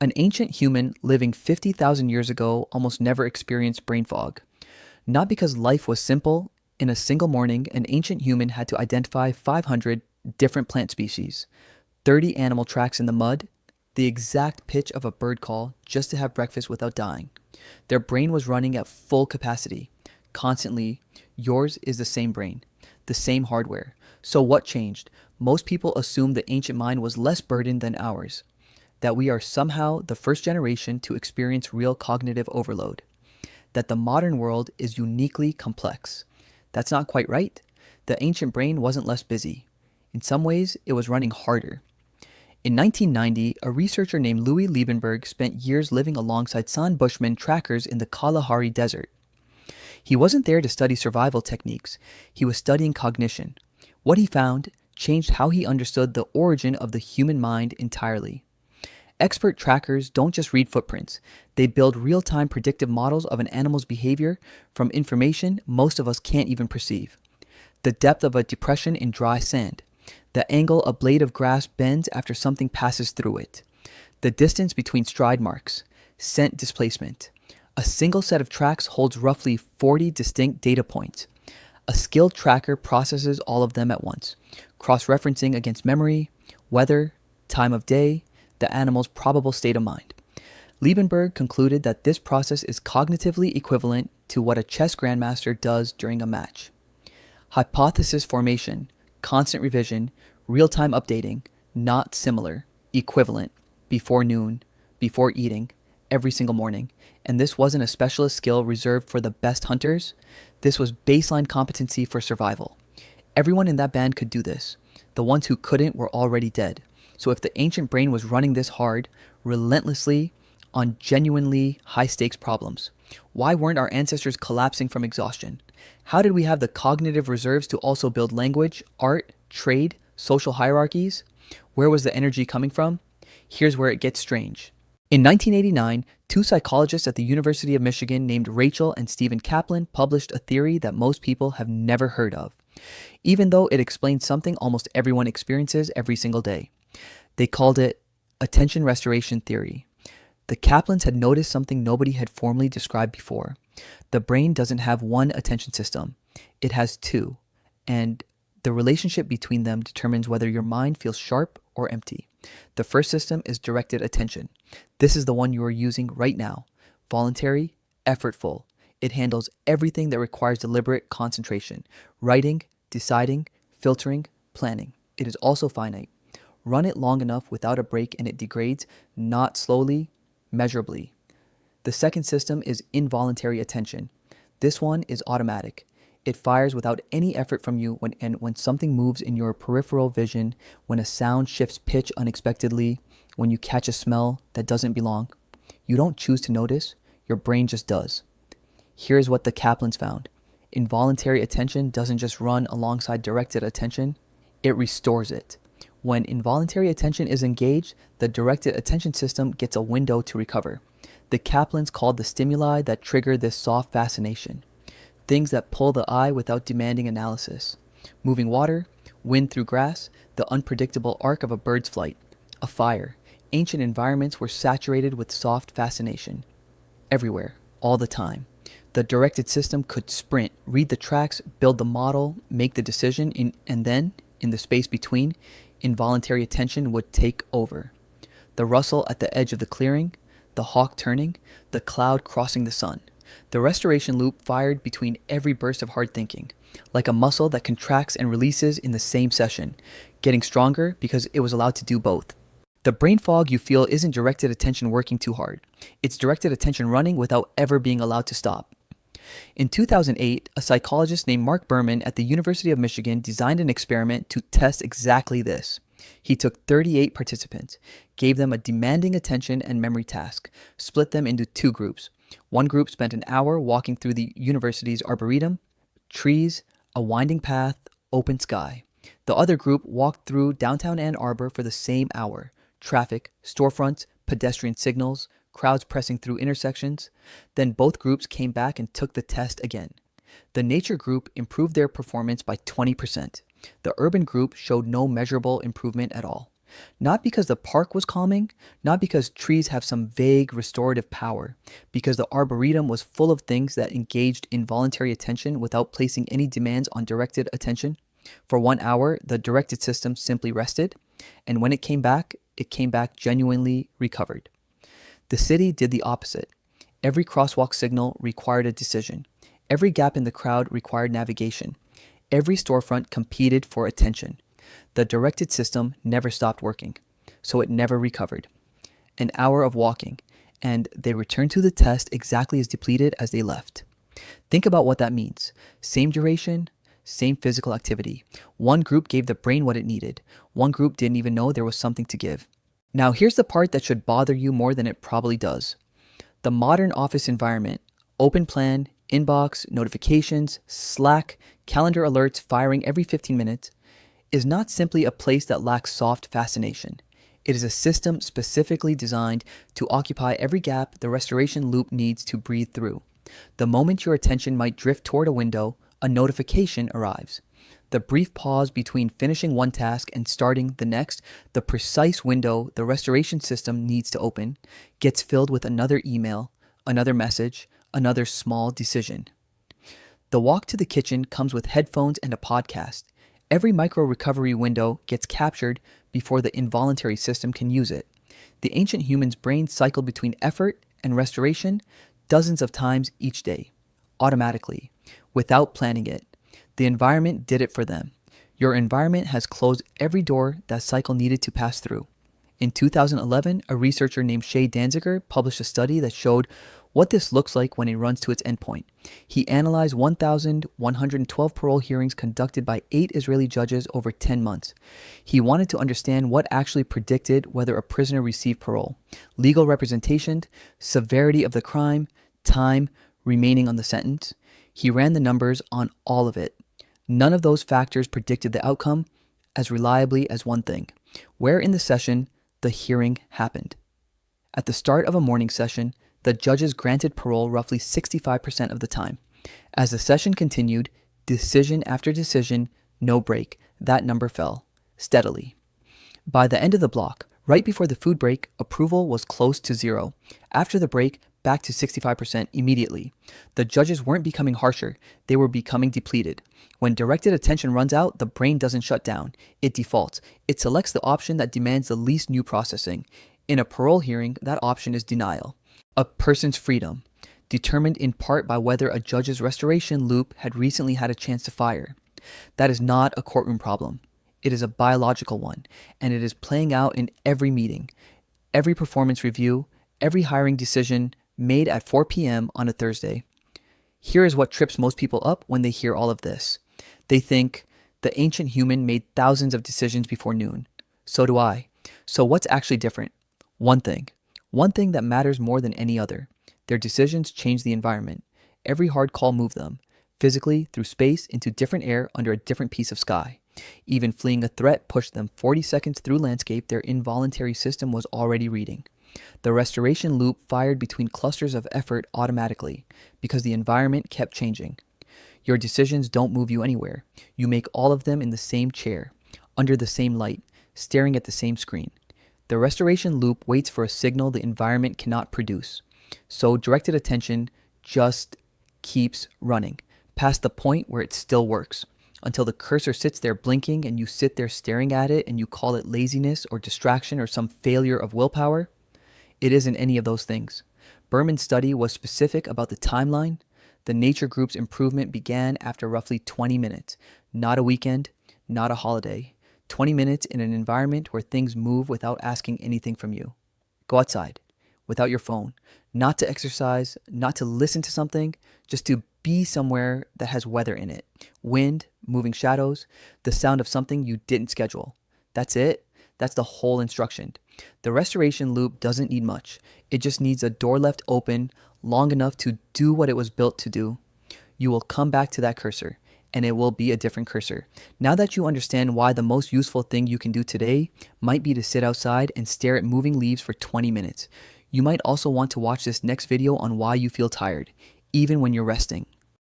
An ancient human living 50,000 years ago almost never experienced brain fog. Not because life was simple. In a single morning, an ancient human had to identify 500 different plant species, 30 animal tracks in the mud, the exact pitch of a bird call just to have breakfast without dying. Their brain was running at full capacity. Constantly, yours is the same brain, the same hardware. So what changed? Most people assumed the ancient mind was less burdened than ours, that we are somehow the first generation to experience real cognitive overload, that the modern world is uniquely complex. That's not quite right. The ancient brain wasn't less busy. In some ways, it was running harder. In 1990, a researcher named Louis Liebenberg spent years living alongside San Bushman trackers in the Kalahari Desert. He wasn't there to study survival techniques. He was studying cognition. What he found changed how he understood the origin of the human mind entirely. Expert trackers don't just read footprints. They build real-time predictive models of an animal's behavior from information most of us can't even perceive. The depth of a depression in dry sand. The angle a blade of grass bends after something passes through it. The distance between stride marks. Scent displacement. A single set of tracks holds roughly 40 distinct data points. A skilled tracker processes all of them at once, cross-referencing against memory, weather, time of day, the animal's probable state of mind. Liebenberg concluded that this process is cognitively equivalent to what a chess grandmaster does during a match. Hypothesis formation, constant revision, real-time updating, not similar, equivalent, before noon, before eating, every single morning. And this wasn't a specialist skill reserved for the best hunters. This was baseline competency for survival. Everyone in that band could do this. The ones who couldn't were already dead. So if the ancient brain was running this hard, relentlessly, on genuinely high-stakes problems, why weren't our ancestors collapsing from exhaustion? How did we have the cognitive reserves to also build language, art, trade, social hierarchies? Where was the energy coming from? Here's where it gets strange. In 1989, two psychologists at the University of Michigan named Raichle and Stephen Kaplan published a theory that most people have never heard of, even though it explains something almost everyone experiences every single day. They called it attention restoration theory. The Kaplans had noticed something nobody had formally described before. The brain doesn't have one attention system. It has two, and the relationship between them determines whether your mind feels sharp or empty. The first system is directed attention. This is the one you are using right now. Voluntary, effortful. It handles everything that requires deliberate concentration. Writing, deciding, filtering, planning. It is also finite. Run it long enough without a break and it degrades, not slowly, measurably. The second system is involuntary attention. This one is automatic. It fires without any effort from you when something moves in your peripheral vision, when a sound shifts pitch unexpectedly, when you catch a smell that doesn't belong. You don't choose to notice, your brain just does. Here's what the Kaplans found. Involuntary attention doesn't just run alongside directed attention, it restores it. When involuntary attention is engaged, the directed attention system gets a window to recover. The Kaplans called the stimuli that trigger this soft fascination. Things that pull the eye without demanding analysis. Moving water, wind through grass, the unpredictable arc of a bird's flight, a fire. Ancient environments were saturated with soft fascination. Everywhere, all the time. The directed system could sprint, read the tracks, build the model, make the decision, and then, in the space between, involuntary attention would take over. The rustle at the edge of the clearing, the hawk turning, the cloud crossing the sun. The restoration loop fired between every burst of hard thinking, like a muscle that contracts and releases in the same session, getting stronger because it was allowed to do both. The brain fog you feel isn't directed attention working too hard. It's directed attention running without ever being allowed to stop. In 2008, a psychologist named Marc Berman at the University of Michigan designed an experiment to test exactly this. He took 38 participants, gave them a demanding attention and memory task, split them into two groups. One group spent an hour walking through the university's arboretum, trees, a winding path, open sky. The other group walked through downtown Ann Arbor for the same hour. Traffic, storefronts, pedestrian signals, crowds pressing through intersections. Then both groups came back and took the test again. The nature group improved their performance by 20%. The urban group showed no measurable improvement at all. Not because the park was calming, not because trees have some vague restorative power, because the arboretum was full of things that engaged involuntary attention without placing any demands on directed attention. For 1 hour, the directed system simply rested, and when it came back genuinely recovered. The city did the opposite. Every crosswalk signal required a decision. Every gap in the crowd required navigation. Every storefront competed for attention. The directed system never stopped working, so it never recovered. An hour of walking, and they returned to the test exactly as depleted as they left. Think about what that means. Same duration, same physical activity. One group gave the brain what it needed. One group didn't even know there was something to give. Now here's the part that should bother you more than it probably does. The modern office environment, open plan, inbox, notifications, Slack, calendar alerts firing every 15 minutes, is not simply a place that lacks soft fascination. It is a system specifically designed to occupy every gap the restoration loop needs to breathe through. The moment your attention might drift toward a window, a notification arrives. The brief pause between finishing one task and starting the next, the precise window the restoration system needs to open, gets filled with another email, another message, another small decision. The walk to the kitchen comes with headphones and a podcast. Every micro-recovery window gets captured before the involuntary system can use it. The ancient human's brain cycled between effort and restoration dozens of times each day, automatically, without planning it. The environment did it for them. Your environment has closed every door that cycle needed to pass through. In 2011, a researcher named Shai Danziger published a study that showed what this looks like when it runs to its endpoint. He analyzed 1,112 parole hearings conducted by 8 Israeli judges over 10 months. He wanted to understand what actually predicted whether a prisoner received parole: legal representation, severity of the crime, time remaining on the sentence. He ran the numbers on all of it. None of those factors predicted the outcome as reliably as one thing: where in the session the hearing happened. At the start of a morning session, the judges granted parole roughly 65% of the time. As the session continued, decision after decision, no break, that number fell steadily. By the end of the block, right before the food break, approval was close to zero. After the break, back to 65% immediately. The judges weren't becoming harsher, they were becoming depleted. When directed attention runs out, the brain doesn't shut down. It defaults. It selects the option that demands the least new processing. In a parole hearing, that option is denial. A person's freedom, determined in part by whether a judge's restoration loop had recently had a chance to fire. That is not a courtroom problem. It is a biological one, and it is playing out in every meeting, every performance review, every hiring decision made at 4 p.m. on a Thursday. Here is what trips most people up when they hear all of this. They think, the ancient human made thousands of decisions before noon. So do I. So what's actually different? One thing that matters more than any other. Their decisions change the environment. Every hard call moved them, physically, through space, into different air under a different piece of sky. Even fleeing a threat pushed them 40 seconds through landscape their involuntary system was already reading. The restoration loop fired between clusters of effort automatically, because the environment kept changing. Your decisions don't move you anywhere. You make all of them in the same chair, under the same light, staring at the same screen. The restoration loop waits for a signal the environment cannot produce. So directed attention just keeps running, past the point where it still works, until the cursor sits there blinking and you sit there staring at it and you call it laziness or distraction or some failure of willpower. It isn't any of those things. Berman's study was specific about the timeline. The nature group's improvement began after roughly 20 minutes, not a weekend, not a holiday. 20 minutes in an environment where things move without asking anything from you. Go outside, without your phone, not to exercise, not to listen to something, just to be somewhere that has weather in it. Wind, moving shadows, the sound of something you didn't schedule. That's it. That's the whole instruction. The restoration loop doesn't need much. It just needs a door left open long enough to do what it was built to do. You will come back to that cursor, and it will be a different cursor. Now that you understand why the most useful thing you can do today might be to sit outside and stare at moving leaves for 20 minutes, you might also want to watch this next video on why you feel tired, even when you're resting.